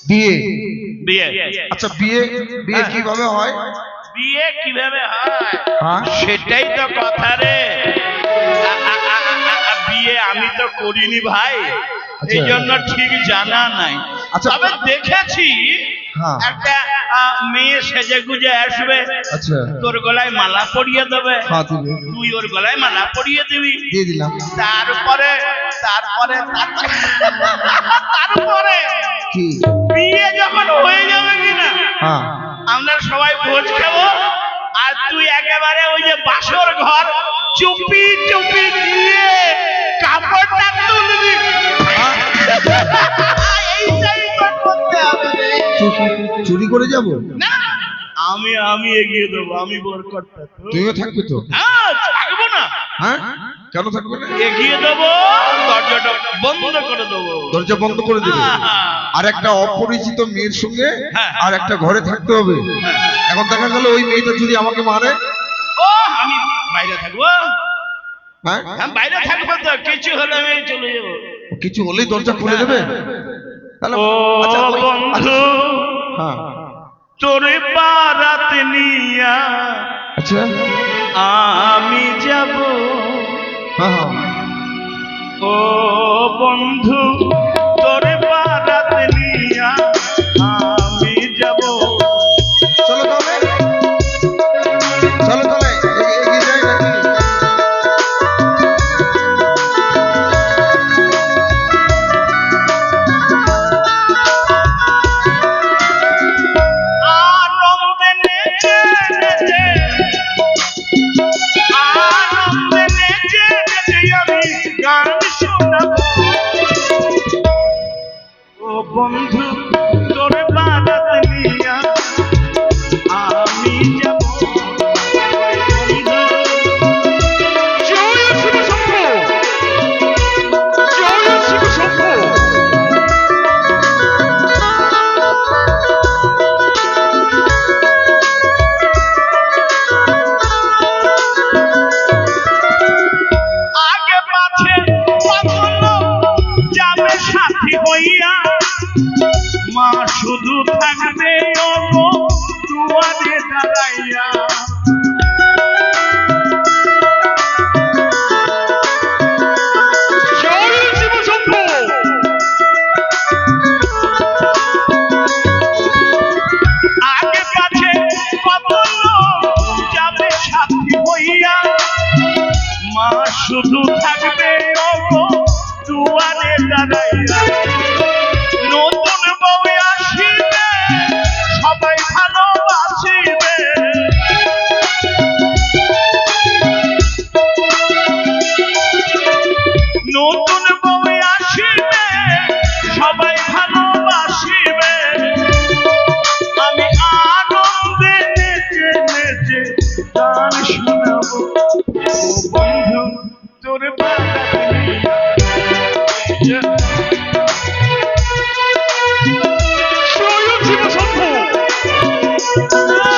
বিয়ে বিয়ে। আচ্ছা বিয়ে বিয়ে কিভাবে হয়? বিয়ে কিভাবে হয় হ্যাঁ সেটাই তো কথা রে। বিয়ে আমি তো করিনি ভাই, এই জন্য ঠিক জানা নাই। আচ্ছা। তবে দেখেছি হ্যাঁ। একটা মেয়ে সেজে গুজে আসবে, আচ্ছা তোর গলায় মালা পরিয়ে দেবে, হ্যাঁ দিবে। তুই ওর গলায় মালা পরিয়ে দিবি, দিয়ে দিলাম। তারপরে তারপরে তারপরে কি বিয়ে যখন হয়ে যাবে কিনা হ্যাঁ আমরা সবাই ভোজ খাবো, আর তুই একেবারে ওই যে বাসর ঘর চুপি চুপি গিয়ে কাপড়টা তুলবি। এইটাই তো করতে হবে রে। চুরি করে যাব? না, আমি এগিয়ে দেবো, আমি বরকর্তা। তুইও থাকবি তো? হ্যাঁ থাকবো না, হ্যাঁ কেন থাকবে না? এগিয়ে দেবো, দরজাটা বন্ধ করে দেবো। দরজা বন্ধ করে দেবে? হ্যাঁ। আর একটা অপরিচিত মেয়ের সঙ্গে হ্যাঁ। আর একটা ঘরে থাকতে হবে। এখন দেখা গেল ওই মেয়েটা যদি আমাকে মারে? ও আমি বাইরে থাকবো, হ্যাঁ আমি বাইরে থাকবো তো, কিছু হলে আমি চলে যাবো। কিছু হলেই দরজা খুলে দেবে? তাহলে ও আচ্ছা, বন্ধু হ্যাঁ তোরে বারাত নিয়া আচ্ছা আমি যাব। হ্যাঁ হ্যাঁ ও বন্ধু তোরে বারাত নিয়া আমি যাব। চলো তাহলে, চলো তাহলে এগিয়ে যাই নাকি? আনন্দে নেচে নেচে, আনন্দে নেচে নেচে আমি গান শোনাবো। ও বন্ধু তোরে বারাত নিয়া আমি যাব। জয় শিব শম্ভু, জয় শিব শম্ভু। আগে পাছে পাগল যাবে সাথী হইয়া, মা শুধু থাকবে ওগো দুয়ারে দাঁড়াইয়া। জয় শিব শম্ভু। আগে পাছে পাগল যাবে সাথী হইয়া, মা শুধু থাকবে ওগো দুয়ারে দাঁড়াইয়া। নতুন বউ আসিবে সবাই ভালোবাসিবে, নতুন বউ আসিবে সবাই ভালোবাসিবে। আমি আনন্দে নেচে নেচে গান শোনাবো। ও বন্ধু তোর বারাত নিয়া জয় শিব শম্ভু,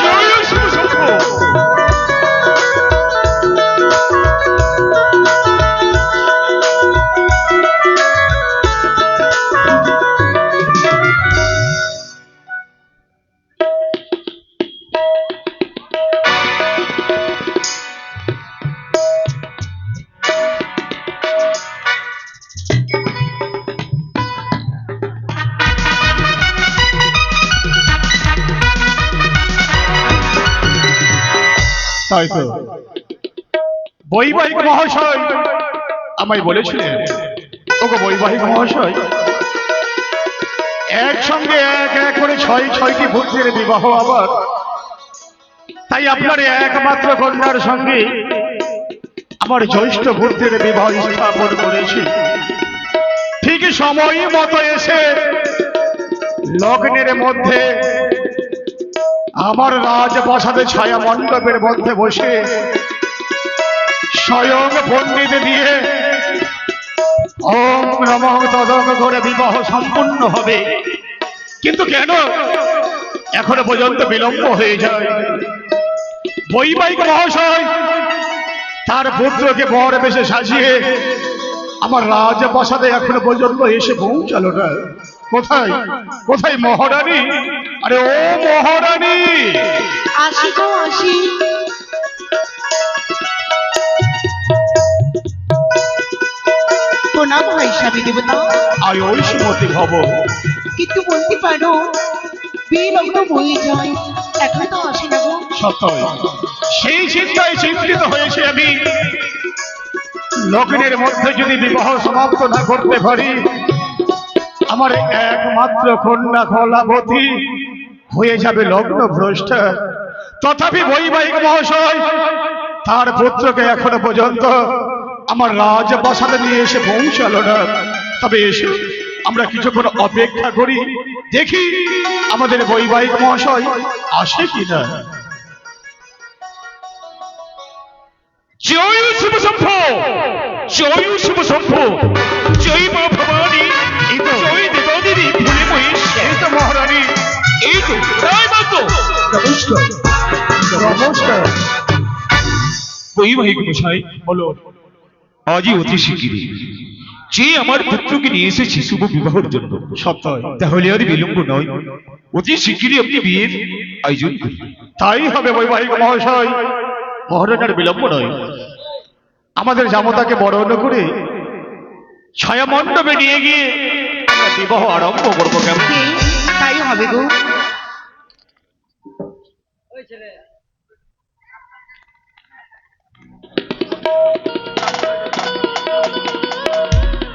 জয় শিব শম্ভু। তাই তো বৈবাহিক মহাশয় আমায় বলেছিলেন, ওগো বৈবাহিক মহাশয়, একসঙ্গে এক এক করে ছয়টি পুত্রের বিবাহ আবার, তাই আপনার একমাত্র কন্যার সঙ্গে আমার জ্যৈষ্ঠ পুত্রের বিবাহ স্থাপন করেছি। ঠিক সময় মতো এসে লগ্নের মধ্যে আমার রাজপ্রাসাদে ছায়া মণ্ডপের মধ্যে বসে স্বয়ং পণ্ডিত দিয়ে ওম নমঃ তদং করে বিবাহ সম্পূর্ণ হবে। কিন্তু কেন এখনো পর্যন্ত বিলম্ব হয়ে যায়? বৈবাহিক মহাশয় তার পুত্রকে বর বেশে সাজিয়ে আমার রাজপ্রাসাদে এখনো পর্যন্ত এসে পৌঁছালো না। কোথায় কোথায় মহারানী? আরে ও মহারানী, আসি গো আসি। প্রণাম হয় স্বামী দেবতা। আয় ওই শ্রীমতী ভব। কিন্তু বলতে পারো বিলগ্ন বয়ে যায়, এখন তো আসে না গো। সত্যই সেই চিন্তায় চিন্তিত হয়েছে আমি। লগ্নের মধ্যে যদি বিবাহ সমাপ্ত না করতে পারি, আমার একমাত্র কন্যা কলাবতী হয়ে যাবে লগ্ন ভ্রষ্ট। তথাপি বৈবাহিক মহাশয় তার পুত্রকে এখনো পর্যন্ত আমার রাজপ্রাসাদে নিয়ে এসে পৌঁছালো না। তবে এসে আমরা কিছুক্ষণ অপেক্ষা করি, দেখি আমাদের বৈবাহিক মহাশয় আসে কিনা। জয় শিব শম্ভু, জয় শিব শম্ভু, জয় মা ভবানী, জয় দেবাদিনী ভুলে মহেশ্বর। এই তো মহারানী, এই তো জয় মা তো। নমস্কার। নমস্কার। বৈবাহিক মশাই, বলো। আজই অতি শিগগিরই যে আমার পুত্রকে নিয়ে এসেছি শুভ বিবাহের জন্য, সত্যই তাহলে আর বিলম্ব নয়, অতি শিগগিরই আপনি বিয়ের আয়োজন করুন। তাই হবে বৈবাহিক মহাশয়, মহারানার বিলম্ব নয়। আমাদের জামতাকে বরণ করে ছায়া মণ্ডপে নিয়ে গিয়ে আমরা বিবাহ আরম্ভ করবো। কেমন? তাই হবে গো।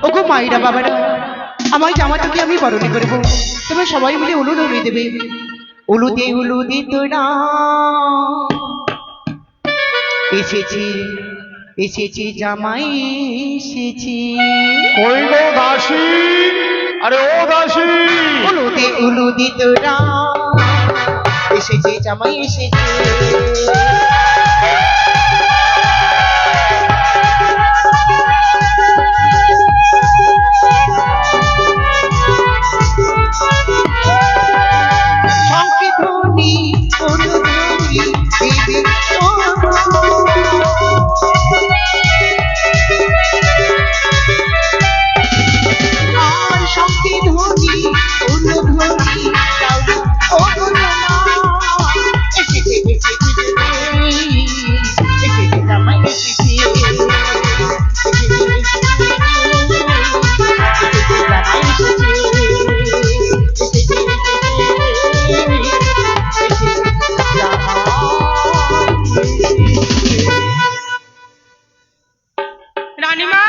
ওগো মাইরা বাবারা, আমার জামাটাকে আমি বরণে করবো, তোমরা সবাই মিলে উলু ধরিয়ে দেবে। উলুদে উলুদে তোরা এসেছি, এসেছি জামাই এসেছি। ওই গো দাসী, আরে ও দাসী, উলুদে উলুদে তোরা এসেছি জামাই এসেছি। সংকীর্তনী অনুধ্বনি দেবে আর সংকীর্তনী অনুধ্বনি গাও ও গুণমা। এসেছে এসেছে এসেছে জামাই এসেছে, রানীমা,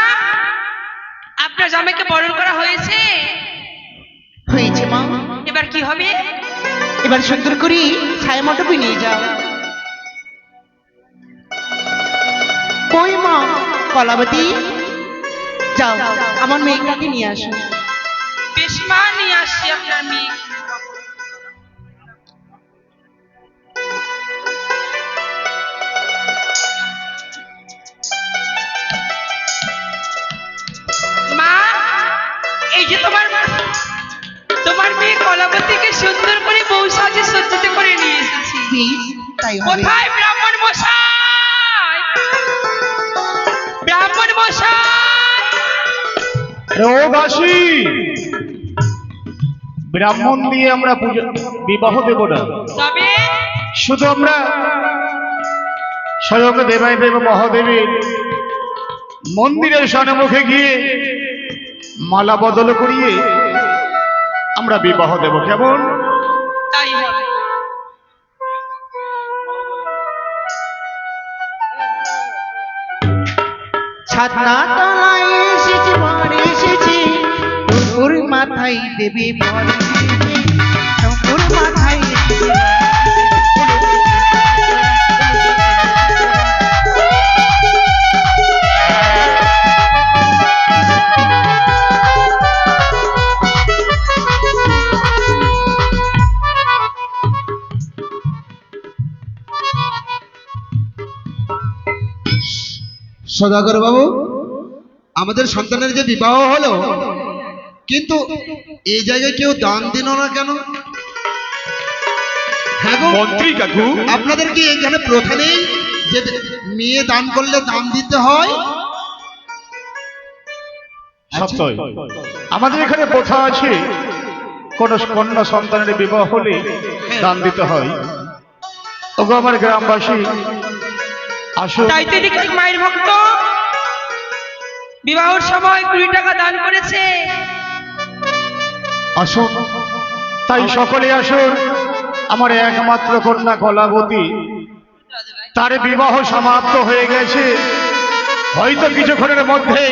আপনার জামাইকে বরণ করা হয়েছে? হয়েছে মা। এবার কি হবে? এবার সুন্দর করে ছায়া মণ্ডপে নিয়ে যাও। কই মা কলাবতী, যাও আমার মেয়েটাকে নিয়ে আসো। বেশ মা, নিয়ে আসছি আপনার মেয়ে। মা, এই যে তোমার মেয়ে কলাবতীকে সুন্দর করে বউ সাজে সজ্জিত করে নিয়ে এসেছি। বেশ, তাই হবে। কোথায় ব্রাহ্মণ মশাই? ব্রাহ্মণ মশাই, আরে ও দাসী, ব্রাহ্মণ দিয়ে আমরা বিবাহ দেব না। তবে শুধু আমরা স্বয়ং দেবাই দেব মহাদেবীর মন্দিরের সম্মুখে গিয়ে মালা বদল করিয়ে আমরা বিবাহ দেব। কেমন? তাই হবে। ছাতনা তলায় এসেছি, বর এসেছি, টুকুর মাথায় দেবে বর এসেছে, টুকুর মাথায় দেবে বর। সদাগর বাবু, আমাদের সন্তানের যে বিবাহ হলো, কিন্তু এই জায়গায় কেউ দান দিল না কেন? হ্যাঁ গো মন্ত্রী কাকু, আপনাদের কি এখানে প্রথা নেই যে মেয়ে দান করলে দান দিতে হয়? সত্যই আমাদের এখানে প্রথা আছে কোন কন্যা সন্তানের বিবাহ হলে দান দিতে হয়। ওগো আমার গ্রামবাসী, আসুন। তাই তো দেখছি মায়ের ভক্ত বিবাহের সময় 20 টাকা দান করেছে। আসুন, তাই সকলে আসুন। আমার একমাত্র কন্যা কলাবতী, তার বিবাহ সমাপ্ত হয়ে গেছে। হয়তো কিছুক্ষণের মধ্যে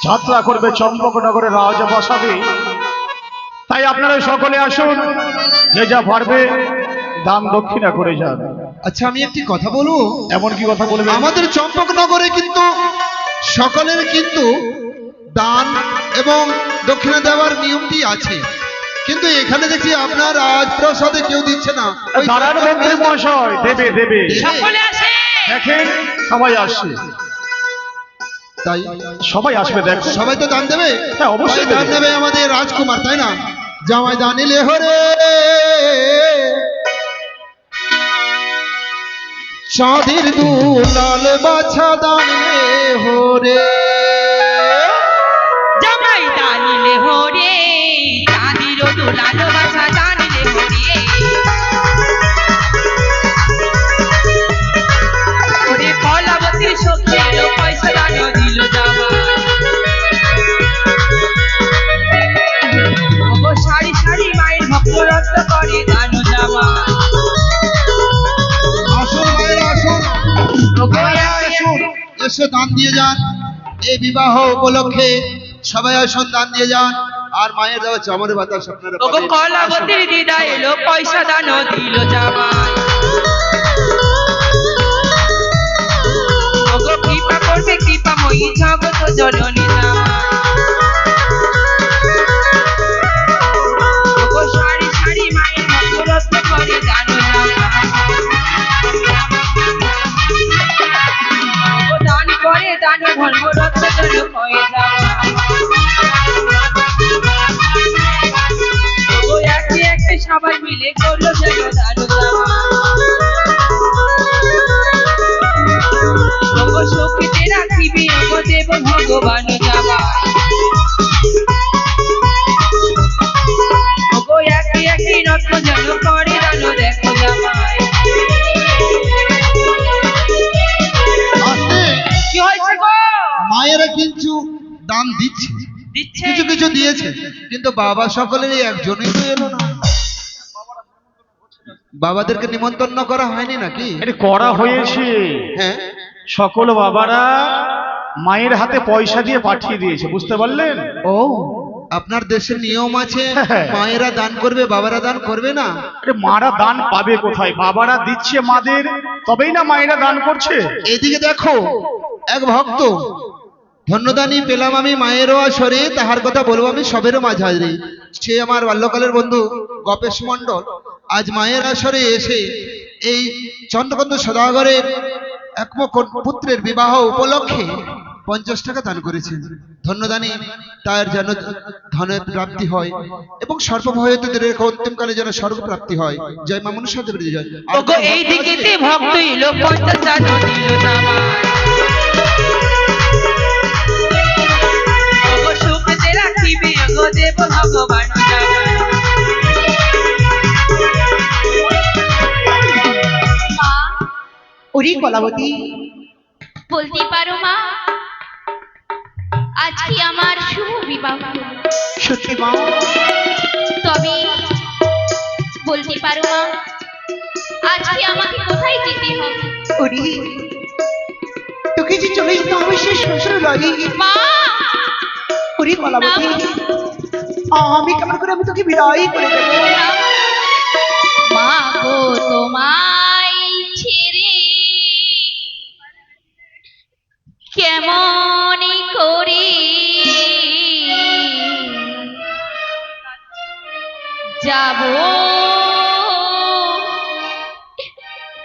যাত্রা করবে চম্পকনগরে, রাজ বসাবে। তাই আপনারা সকলে আসুন, যে যা পারবে দান দক্ষিণা করে যান। আচ্ছা, আমি একটি কথা বলবো। এমন কি কথা বলবেন? আমাদের চম্পকনগরে কিন্তু সকলের কিন্তু দান এবং দক্ষিণা দেওয়ার নিয়মটি আছে, কিন্তু এখানে দেখছি আপনার রাজপ্রাসাদে কেউ দিচ্ছে না। ওই দাঁড়ান মন্ত্রী মহাশয়, দেবে দেবে। সকলে আসে। দেখেন সবাই আসছে, তাই সবাই আসবে। দেখো সবাই তো দান দেবে। হ্যাঁ, অবশ্যই তাই দান দেবে। দেবে আমাদের রাজকুমার, তাই না? জামাই দানিলে হরে চাঁদের দুলাল বাছা দানিলে হরে। জামাই দানিলে হরে চাঁদির দুলাল বাছা দানিলে হরে। ওরে কলাবতীর সখী এলো পয়সা দান দিল জামাই। ওগো সারি সারি মায়ের ভক্ত রক্ত করে দান জামাই। আসুন মায়ের আসুন, ওগো আসুন, এসে দান দিয়ে যান। এই বিবাহ উপলক্ষে সবাই আসুন, দান দিয়ে যান। আর মায়ের দেওয়া চামড়ের বাতাস আপনারা ওগো পাবেন। কলাবতীর দিদা এলো পয়সা দান দিল জামাই। ওগো কৃপা করবে কৃপাময়ী জগৎ জননী জামাই। ওগো সারি সারি মায়ের ভক্ত রক্ত করে দান জামাই। ওগো দান করে দান ধর্ম রক্ত জন হয়ে জামাই। ওগো একে একে সবাই মিলে করলো যেন দান জামাই। ওগো সখীতে রাখিবি ওগো দেব ভগবান জামাই। ওগো একে একে রত্ন যেন করে দান দেখো জামাই। আসলে কি হয়েছে গো? মায়েরা কিন্তু দান দিচ্ছে, দিচ্ছে কিছু কিছু দিয়েছে, কিন্তু বাবা সকলেরই একজনই তো এলো না। বাবাদেরকে নিমন্ত্রণ করা হয়নি নাকি? এটা করা হয়েছে। হ্যাঁ, সকল বাবারা মায়ের হাতে পয়সা দিয়ে পাঠিয়ে দিয়েছে, বুঝতে পারলেন? ও আপনার দেশের নিয়ম আছে হ্যাঁ। মায়েরা দান করবে, বাবারা দান করবে না? আরে মারা দান পাবে কোথায়? বাবারা দিচ্ছে মাদের, তবেই না মায়েরা দান করছে। এদিকে দেখো, এক ভক্ত ধন্যদানী পেলাম আমি মায়েরও আসরে, তাহার কথা বলবো আমি সবেরও মাঝারে। সে আমার বাল্যকালের বন্ধু গপেশ মণ্ডল আজ মায়ের আসরে এসে এই চন্দ্রকান্ত সদাগরের একম পুত্রের বিবাহ উপলক্ষে 50 টাকা দান করেছেন। ধন্যদানী তার যেন ধনের প্রাপ্তি হয় এবং সর্বভয়দের অন্তিমকালে যেন স্বর্গপ্রাপ্তি হয়। জয় মা মনসা দেবীর জয়। ওগো এই দিকেতে ভক্ত এলো 50 দান দিল জামাই। ওগো সুখতে রাখিবি ওগো দেব ভগবান জামাই। মা, ওরে কলাবতী, বলতে পারো মা, আজকে আমার শুভ বিবাহ হলো। সত্যি মা? তবে বলতে পারো মা, আজকে আমাকে কোথায় যেতে হবে? ওরে তোকে যে চলে যেতে হবে সে শ্বশুর বাড়ি। মা, ওরে কলাবতী, আমি কেমন করে আমি তোকে বিদায় করে দেবো? মা গো, তোমায় ছেড়ে কেমন করে যাব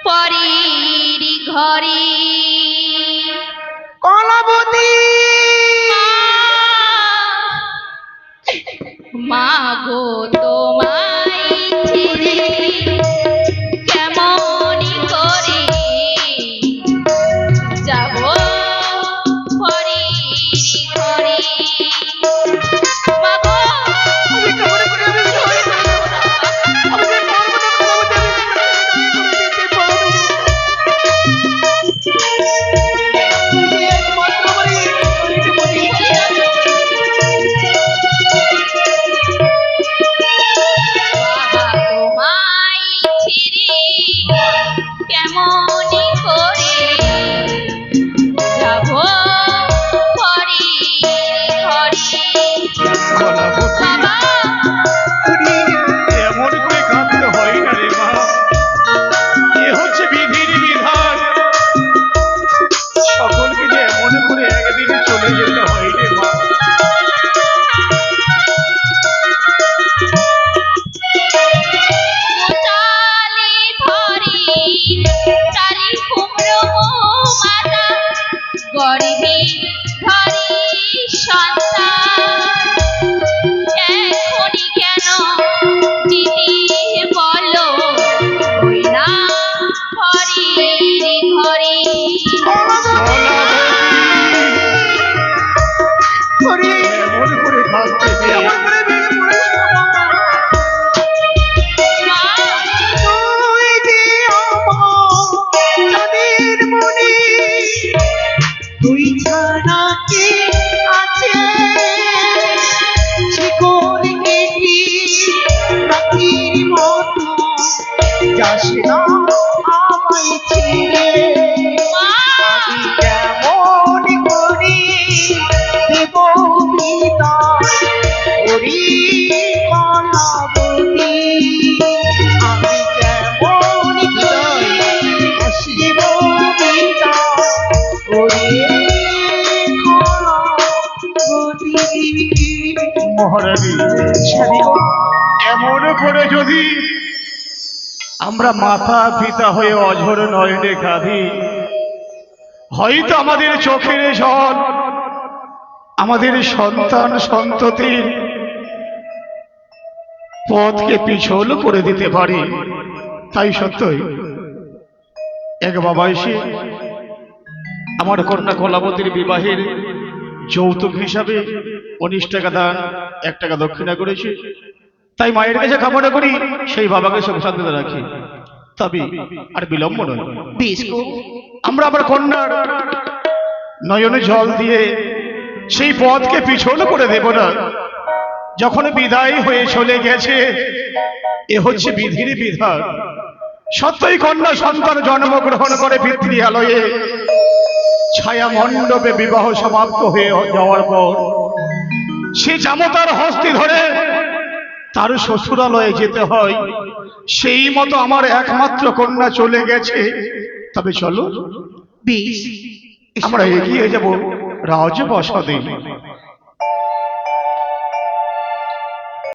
পরের ঘরে? কলাবতী, মা গো, তোমায় ছেড়ে কেমন করে যাব পরের ঘরে? মা গো, দেবে আমার করে ভেঙে পড়িস না বাবা। মা তুই যে আমার চাঁদের মণি, তুই ছাড়া কে আছে? শিকল কেটে রাখির মতো যাস না আমায় ছেড়ে। আমি কেমন করে দেব বিদায় ওরে কলাবতী, আমি কেমন করে দেব বিদায় ওরে কলাবতী। মহারানী স্বামী গো, এমন করে যদি আমরা মাথা পিতা হয়ে অঝর নয়নে কাঁদি, হয়তো আমাদের চোখের জল আমাদের সন্তান সন্ততির পথকে পিছল করে দিতে পারে। তাই সত্যই এক বাবা এসে আমার কন্যা কলাবতীর বিবাহের যৌতুক হিসাবে 19 টাকা দান, 1 টাকা দক্ষিণা করেছে। তাই মায়ের কাছে কামনা করি সেই বাবাকে সুখ শান্তিতে রাখি। তবে আর বিলম্ব নয়, বেশ গো, আমরা আমার কন্যার নয়নে জল দিয়ে সেই পথকে পিছল করে দেব না। যখন বিদায় হয়ে চলে গেছে, এ হচ্ছে বিধির বিধান। সত্যই কন্যা সন্তান জন্মগ্রহণ করে পিতৃালয়ে ছায়া মণ্ডপে বিবাহ সমাপ্ত হয়ে যাওয়ার পর সে জামতার হস্তি ধরে তার শ্বশুরালয়ে যেতে হয়। সেই মতো আমার একমাত্র কন্যা চলে গেছে। তবে চলো বেশ, আমরা এগিয়ে যাব রাজপ্রাসাদে।